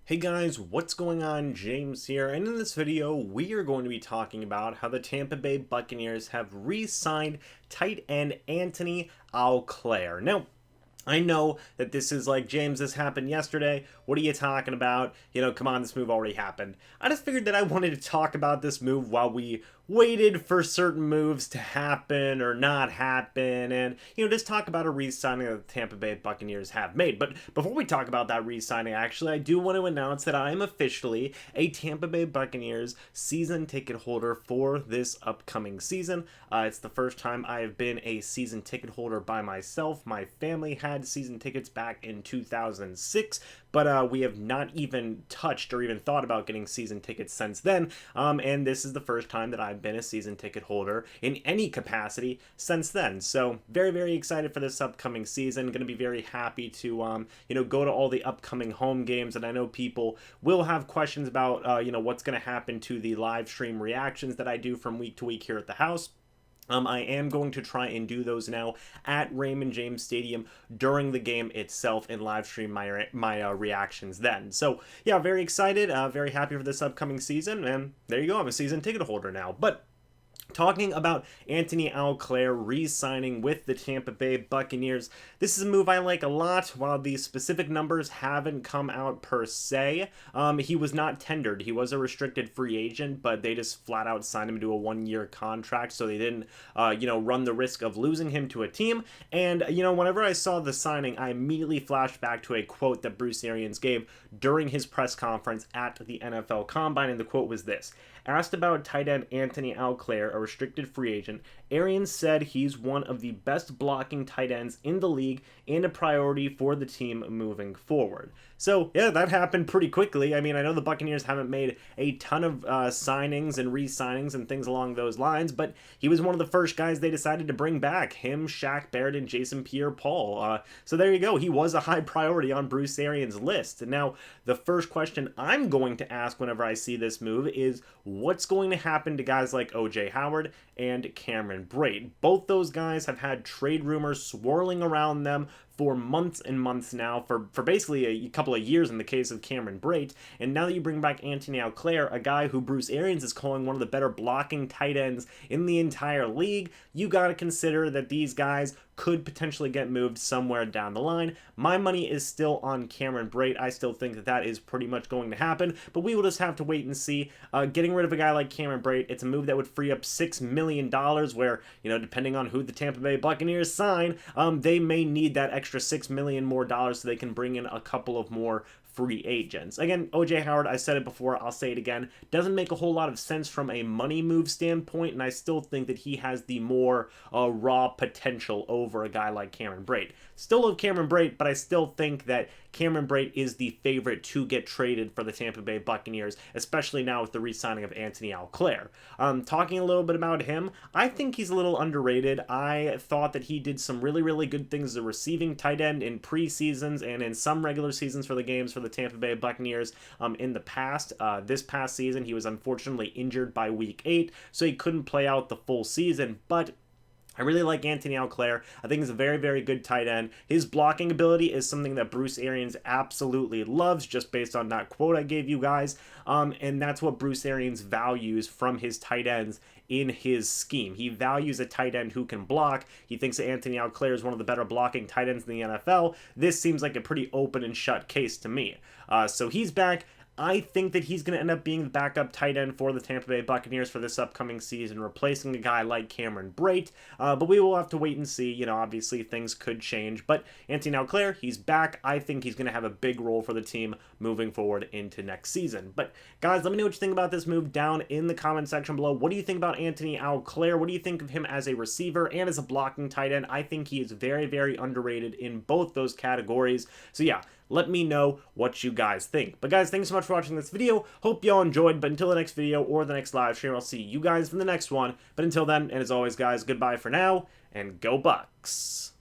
Hey guys, what's going on? James here, and in this video we are going to be talking about how the Tampa Bay Buccaneers have re-signed tight end Antony Auclair. Now, I know that this is like, James, this happened yesterday. What are you talking about? Come on, this move already happened. I just figured that I wanted to talk about this move while we waited for certain moves to happen or not happen, and just talk about a re-signing that the Tampa Bay Buccaneers have made. But before we talk about that re-signing, actually, I do want to announce that I am officially a Tampa Bay Buccaneers season ticket holder for this upcoming season. It's the first time I have been a season ticket holder by myself. My family had season tickets back in 2006, but we have not even touched or even thought about getting season tickets since then, and this is the first time that I've been a season ticket holder in any capacity since then. So very, very excited for this upcoming season. Going to be very happy to go to all the upcoming home games, and I know people will have questions about what's going to happen to the live stream reactions that I do from week to week here at the house. I am going to try and do those now at Raymond James Stadium during the game itself and live stream my reactions then. So yeah, very excited, very happy for this upcoming season, and there you go, I'm a season ticket holder now. But talking about Antony Auclair re-signing with the Tampa Bay Buccaneers, this is a move I like a lot. While the specific numbers haven't come out per se, he was not tendered. He was a restricted free agent, but they just flat out signed him to a one-year contract, so they didn't, run the risk of losing him to a team. And, whenever I saw the signing, I immediately flashed back to a quote that Bruce Arians gave during his press conference at the NFL Combine, and the quote was this: asked about tight end Antony Auclair, a restricted free agent, Arians said he's one of the best blocking tight ends in the league and a priority for the team moving forward. So, yeah, that happened pretty quickly. I mean, I know the Buccaneers haven't made a ton of signings and re-signings and things along those lines, but he was one of the first guys they decided to bring back. Him, Shaq Barrett, and Jason Pierre-Paul. So there you go. He was a high priority on Bruce Arians' list. And now, the first question I'm going to ask whenever I see this move is, what's going to happen to guys like O.J. Howard and Cameron Brate? Both those guys have had trade rumors swirling around them for months and months now, for basically a couple of years in the case of Cameron Brate. And now that you bring back Antony Auclair, a guy who Bruce Arians is calling one of the better blocking tight ends in the entire league, you got to consider that these guys could potentially get moved somewhere down the line. My money is still on Cameron Brate. I still think that that is pretty much going to happen, but we will just have to wait and see. Getting rid of a guy like Cameron Brate, it's a move that would free up $6 million, where, depending on who the Tampa Bay Buccaneers sign, they may need that extra $6 million more dollars so they can bring in a couple of more free agents. Again, O.J. Howard, I said it before, I'll say it again, doesn't make a whole lot of sense from a money move standpoint, and I still think that he has the more raw potential over a guy like Cameron Brate. Still love Cameron Brate, but I still think that Cameron Brate is the favorite to get traded for the Tampa Bay Buccaneers, especially now with the re-signing of Antony Auclair. Talking a little bit about him, I think he's a little underrated. I thought that he did some really, really good things as a receiving tight end in preseasons and in some regular seasons for the games for the Tampa Bay Buccaneers in the past. This past season, he was unfortunately injured by week 8, so he couldn't play out the full season, but I really like Antony Auclair. I think he's a very, very good tight end. His blocking ability is something that Bruce Arians absolutely loves, just based on that quote I gave you guys. And that's what Bruce Arians values from his tight ends in his scheme. He values a tight end who can block. He thinks that Antony Auclair is one of the better blocking tight ends in the NFL. This seems like a pretty open and shut case to me. So he's back. I think that he's going to end up being the backup tight end for the Tampa Bay Buccaneers for this upcoming season, replacing a guy like Cameron Brate. But we will have to wait and see. Obviously things could change. But Antony Auclair, he's back. I think he's going to have a big role for the team moving forward into next season. But guys, let me know what you think about this move down in the comment section below. What do you think about Antony Auclair? What do you think of him as a receiver and as a blocking tight end? I think he is very, very underrated in both those categories. So yeah, let me know what you guys think. But guys, thanks so much for watching this video. Hope y'all enjoyed. But until the next video or the next live stream, I'll see you guys in the next one. But until then, and as always, guys, goodbye for now, and go Bucs.